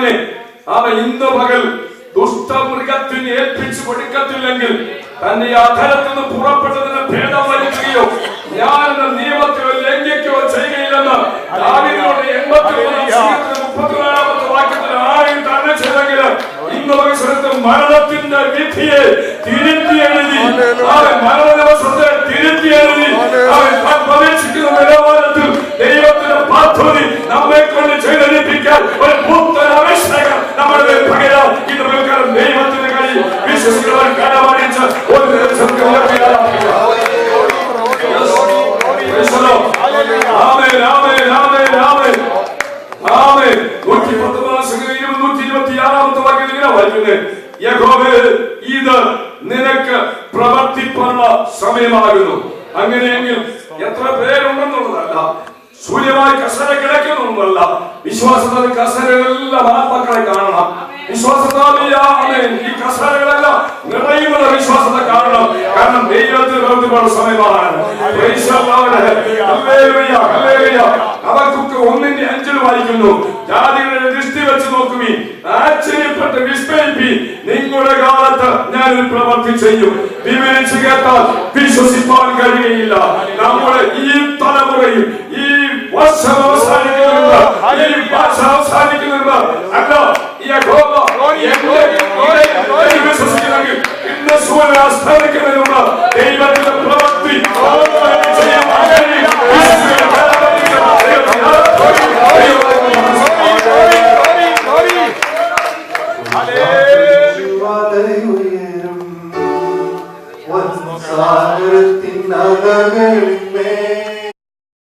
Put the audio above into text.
മോനെ അവൻ ഇന്ന് പകൽ ദുഷ്ടമൃഗത്തിന് ഏൽപ്പിച്ചു കൊടുക്കത്തില്ലെങ്കിൽ തന്റെ അധരത്തിൽ നിന്ന് പുറപ്പെട്ടതിന് ഭേദം വരുത്തുകയോ ഞാൻ നിയമത്തെ ലംഘിക്കുകയോ ചെയ്യുകയില്ലെന്ന് ദാവീദിനോട് 34 വാക്യത്തിൽ ആരും തന്നെ ചെയ്തെങ്കിൽ ഇന്ന് പരിസരത്ത് മരണത്തിന്റെ വിധിയെ തിരുത്തി എഴുതി അവൻ മരണ ദിവസത്തെ തിരുത്തി എഴുതി അവൻ പ്രവേശിക്കുന്ന നിലവാരത്തിൽ ദൈവത്തിന്റെ പദ്ധതി നമ്മെ കൊണ്ട് ചെയ്തെടുപ്പിക്കാൻ ഒരു പുത്തൻ അഭിഷേകം നമ്മുടെ പകരം ഇന്ന് പ്രകാരം ദൈവത്തിന്റെ കഴി വിശ്വസിക്കുന്നവർ കടമടിച്ച് ഒരു ദിവസം ഇത് നിനക്ക് പ്രവർത്തിപ്പുള്ള സമയമാകുന്നു. അങ്ങനെയെങ്കിൽ എത്ര പേരുണ്ടെന്നുള്ളതല്ല, സൂര്യമായി കസര കിടക്കുന്നൊന്നുമല്ല, വിശ്വാസത്താൽ കസരകളെല്ലാം ആത്മാക്കളെ കാണണം. വിശ്വാസത്താൽ ഈ കസരകളെല്ലാം നിറയുന്ന വിശ്വാസത്തെ കാണണം. കാരണം ദൈവത്തിന് പ്രവർത്തിപ്പുള്ള സമയമാണ്. അവർക്ക് 1:5 വായിക്കുന്നു, ജാതികളുടെ ദൃഷ്ടി വെച്ച് നോക്കുവി, ആശ്ചര്യപ്പെട്ട് വിസ്മയിപ്പി, നിങ്ങളുടെ കാലത്ത് ഞാനൊരു പ്രവൃത്തി ചെയ്യും. വിവരിച്ചു കേട്ടാൽ വിശ്വസിപ്പാൻ കഴിയുകയില്ല. നമ്മുടെ ഈ തലമുറയും ഈ വർഷ